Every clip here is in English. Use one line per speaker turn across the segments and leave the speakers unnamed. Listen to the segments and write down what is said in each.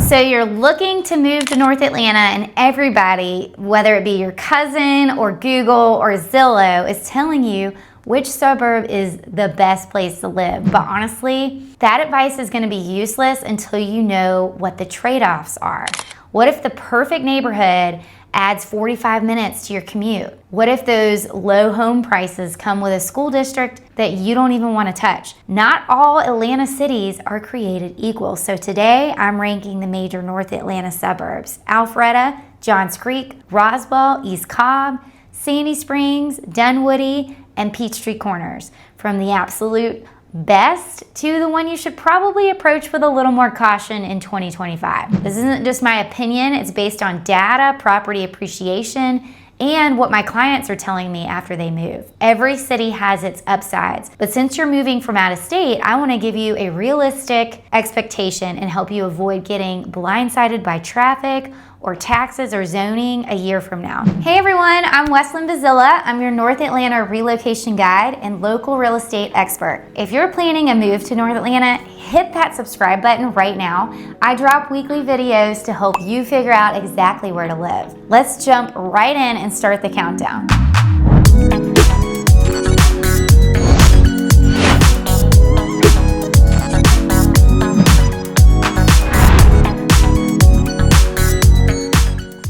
So you're looking to move to North Atlanta, and everybody, whether it be your cousin or Google or Zillow, is telling you which suburb is the best place to live. But honestly, that advice is gonna be useless until you know what the trade-offs are. What if the perfect neighborhood adds 45 minutes to your commute? What if those low home prices come with a school district that you don't even want to touch? Not all Atlanta cities are created equal. So today I'm ranking the major North Atlanta suburbs: Alpharetta, Johns Creek, Roswell, East Cobb, Sandy Springs, Dunwoody, and Peachtree Corners. From the absolute best to the one you should probably approach with a little more caution in 2025. This isn't just my opinion, it's based on data, property appreciation, and what my clients are telling me after they move. Every city has its upsides, but since you're moving from out of state, I want to give you a realistic expectation and help you avoid getting blindsided by traffic or taxes or zoning a year from now. Hey everyone, I'm Weslyn Bazilla. I'm your North Atlanta relocation guide and local real estate expert. If you're planning a move to North Atlanta, hit that subscribe button right now. I drop weekly videos to help you figure out exactly where to live. Let's jump right in and start the countdown.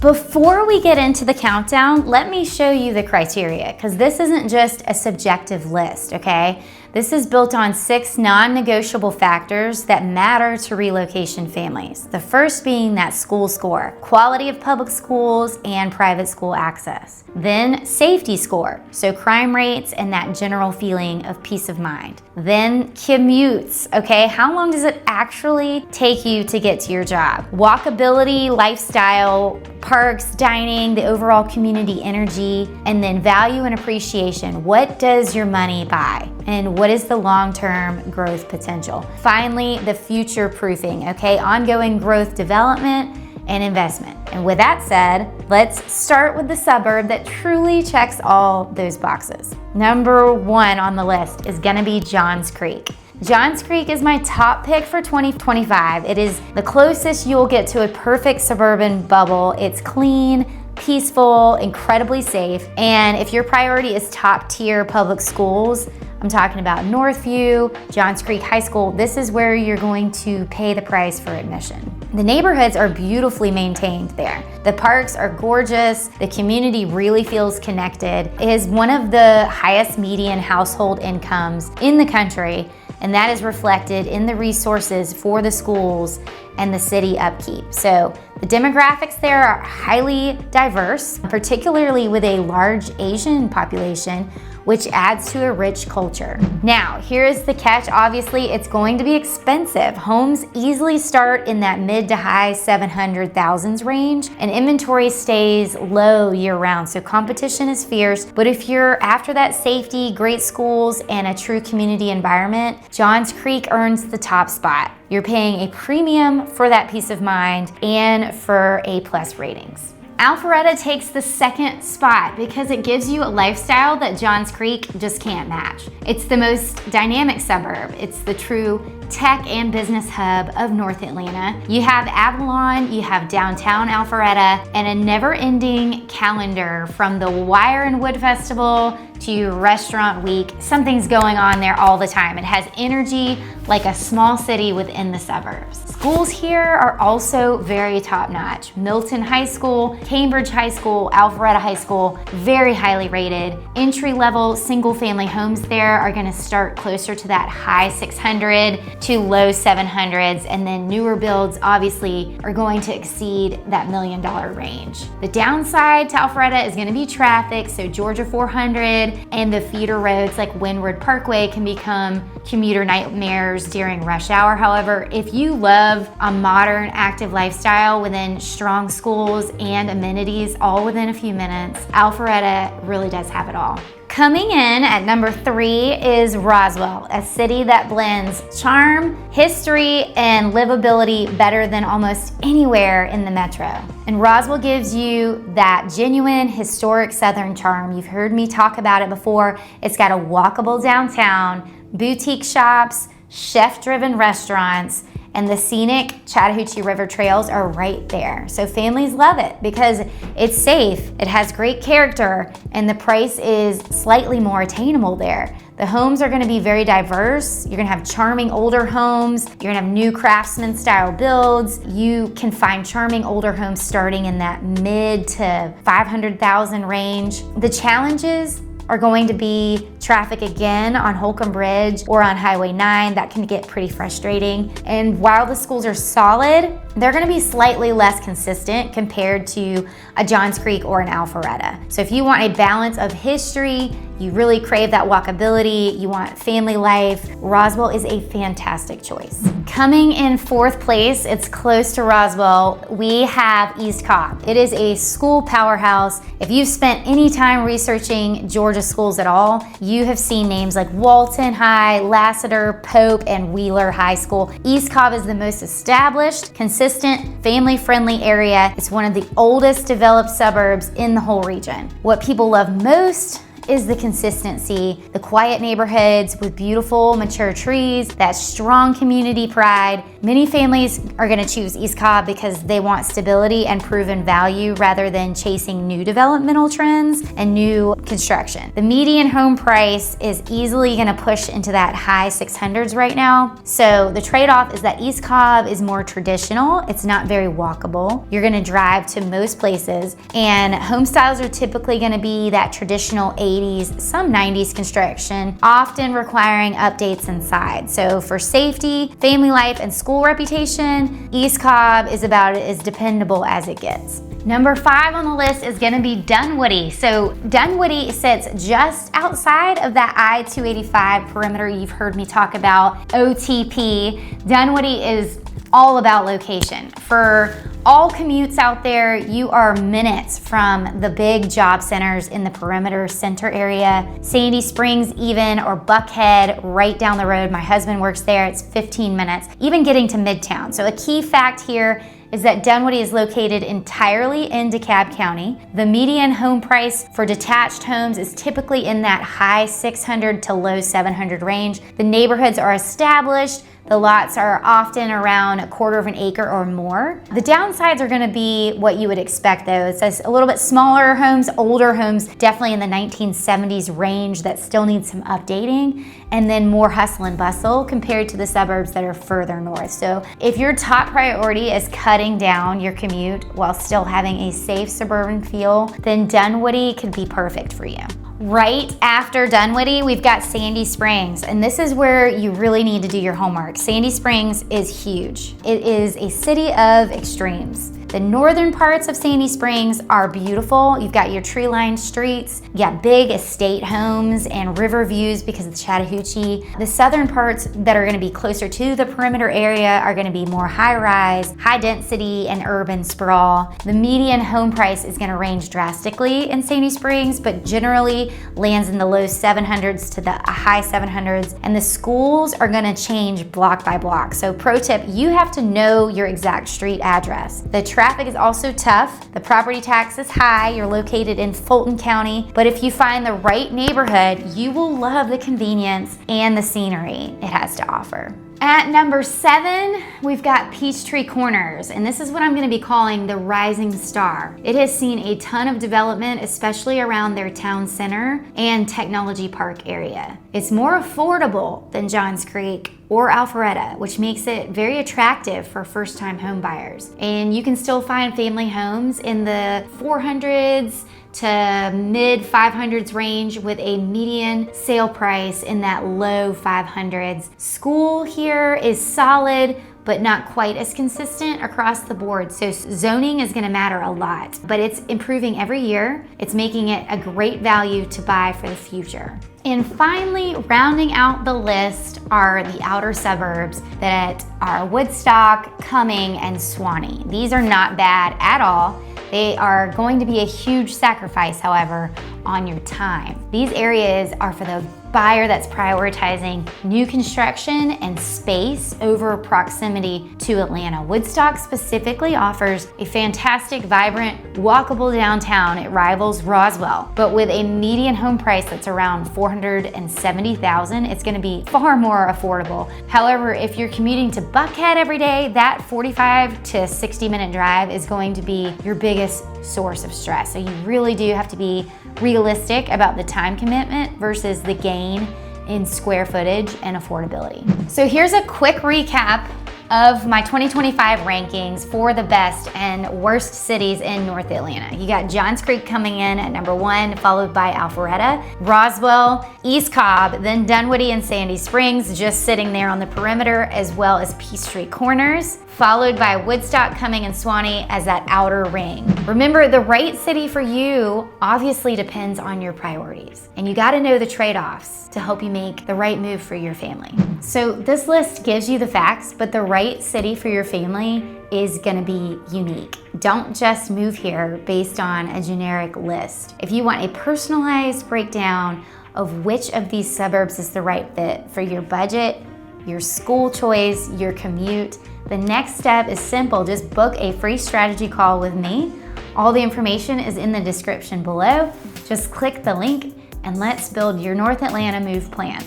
Before we get into the countdown, let me show you the criteria, because this isn't just a subjective list, okay? This is built on 6 non-negotiable factors that matter to relocation families. The first being that school score, quality of public schools and private school access. Then safety score, so crime rates and that general feeling of peace of mind. Then commutes, okay? How long does it actually take you to get to your job? Walkability, lifestyle, parks, dining, the overall community energy, and then value and appreciation. What does your money buy? And what is the long-term growth potential? Finally, the future proofing, okay? Ongoing growth development and investment. And with that said, let's start with the suburb that truly checks all those boxes. Number 1 on the list is gonna be Johns Creek. Johns Creek is my top pick for 2025. It is the closest you'll get to a perfect suburban bubble. It's clean, peaceful, incredibly safe. And if your priority is top tier public schools, I'm talking about Northview, Johns Creek High School, this is where you're going to pay the price for admission. The neighborhoods are beautifully maintained there. The parks are gorgeous. The community really feels connected. It is one of the highest median household incomes in the country, and that is reflected in the resources for the schools and the city upkeep. So the demographics there are highly diverse, particularly with a large Asian population, which adds to a rich culture. Now, here's the catch. Obviously, it's going to be expensive. Homes easily start in that mid to high 700,000s range, and inventory stays low year round, so competition is fierce. But if you're after that safety, great schools, and a true community environment, Johns Creek earns the top spot. You're paying a premium for that peace of mind and for A+ ratings. Alpharetta takes the second spot because it gives you a lifestyle that Johns Creek just can't match. It's the most dynamic suburb. It's the true tech and business hub of North Atlanta. You have Avalon, you have downtown Alpharetta, and a never-ending calendar from the Wire and Wood Festival to Restaurant Week. Something's going on there all the time. It has energy like a small city within the suburbs. Schools here are also very top-notch. Milton High School, Cambridge High School, Alpharetta High School, very highly rated. Entry-level single-family homes there are gonna start closer to that high 600 to low 700s, and then newer builds obviously are going to exceed that $1 million range. The downside to Alpharetta is gonna be traffic, so Georgia 400 and the feeder roads like Windward Parkway can become commuter nightmares during rush hour. However, if you love a modern, active lifestyle within strong schools and amenities all within a few minutes, Alpharetta really does have it all. Coming in at number 3 is Roswell, a city that blends charm, history, and livability better than almost anywhere in the metro. And Roswell gives you that genuine historic Southern charm. You've heard me talk about it before. It's got a walkable downtown, boutique shops, chef-driven restaurants, and the scenic Chattahoochee River trails are right there. So families love it because it's safe, it has great character, and the price is slightly more attainable there. The homes are gonna be very diverse. You're gonna have charming older homes. You're gonna have new craftsman style builds. You can find charming older homes starting in that mid to 500,000 range. The challenges are going to be traffic again on Holcomb Bridge or on Highway 9. That can get pretty frustrating. And while the schools are solid, they're gonna be slightly less consistent compared to a Johns Creek or an Alpharetta. So if you want a balance of history, you really crave that walkability, you want family life, Roswell is a fantastic choice. Coming in fourth place, it's close to Roswell, we have East Cobb. It is a school powerhouse. If you've spent any time researching Georgia schools at all, you have seen names like Walton High, Lassiter, Pope, and Wheeler High School. East Cobb is the most established, consistent, family-friendly area. It's one of the oldest developed suburbs in the whole region. What people love most is the consistency, the quiet neighborhoods with beautiful, mature trees, that strong community pride. Many families are gonna choose East Cobb because they want stability and proven value rather than chasing new developmental trends and new construction. The median home price is easily gonna push into that high 600s right now. So the trade-off is that East Cobb is more traditional. It's not very walkable. You're gonna drive to most places, and home styles are typically gonna be that traditional 80s, some 90s construction, often requiring updates inside. So for safety, family life, and school reputation, East Cobb is about as dependable as it gets. Number 5 on the list is gonna be Dunwoody. So Dunwoody sits just outside of that I-285 perimeter you've heard me talk about, OTP. Dunwoody is all about location. For all commutes out there, you are minutes from the big job centers in the perimeter center area. Sandy Springs even, or Buckhead, right down the road. My husband works there, it's 15 minutes, even getting to Midtown. So a key fact here is that Dunwoody is located entirely in DeKalb County. The median home price for detached homes is typically in that high 600 to low 700 range. The neighborhoods are established. The lots are often around a quarter of an acre or more. The downsides are gonna be what you would expect though. It says a little bit smaller homes, older homes, definitely in the 1970s range that still need some updating, and then more hustle and bustle compared to the suburbs that are further north. So if your top priority is cutting down your commute while still having a safe suburban feel, then Dunwoody could be perfect for you. Right after Dunwoody, we've got Sandy Springs, and this is where you really need to do your homework. Sandy Springs is huge. It is a city of extremes. The northern parts of Sandy Springs are beautiful. You've got your tree-lined streets, you got big estate homes and river views because of the Chattahoochee. The southern parts that are gonna be closer to the perimeter area are gonna be more high-rise, high-density, and urban sprawl. The median home price is gonna range drastically in Sandy Springs, but generally lands in the low 700s to the high 700s, and the schools are gonna change block by block. So pro tip, you have to know your exact street address. The traffic is also tough. The property tax is high. You're located in Fulton County, but if you find the right neighborhood, you will love the convenience and the scenery it has to offer. At number 7, we've got Peachtree Corners, and this is what I'm gonna be calling the rising star. It has seen a ton of development, especially around their town center and technology park area. It's more affordable than Johns Creek or Alpharetta, which makes it very attractive for first-time home buyers. And you can still find family homes in the 400s to mid 500s range with a median sale price in that low 500s. School here is solid, but not quite as consistent across the board. So zoning is gonna matter a lot, but it's improving every year. It's making it a great value to buy for the future. And finally, rounding out the list are the outer suburbs that are Woodstock, Cumming, and Suwanee. These are not bad at all. They are going to be a huge sacrifice, however, on your time. These areas are for the buyer that's prioritizing new construction and space over proximity to Atlanta. Woodstock specifically offers a fantastic, vibrant, walkable downtown. It rivals Roswell, but with a median home price that's around $470,000, it's gonna be far more affordable. However, if you're commuting to Buckhead every day, that 45 to 60-minute drive is going to be your biggest source of stress. So you really do have to be realistic about the time commitment versus the gain in square footage and affordability. So here's a quick recap of my 2025 rankings for the best and worst cities in North Atlanta. You got Johns Creek coming in at number 1, followed by Alpharetta, Roswell, East Cobb, then Dunwoody and Sandy Springs just sitting there on the perimeter, as well as Peachtree Corners, followed by Woodstock coming in Swanee as that outer ring. Remember, the right city for you obviously depends on your priorities, and you gotta know the trade-offs to help you make the right move for your family. So this list gives you the facts, but the right city for your family is gonna be unique. Don't just move here based on a generic list. If you want a personalized breakdown of which of these suburbs is the right fit for your budget, your school choice, your commute, the next step is simple. Just book a free strategy call with me. All the information is in the description below. Just click the link and let's build your North Atlanta move plan.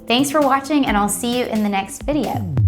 Thanks for watching, and I'll see you in the next video.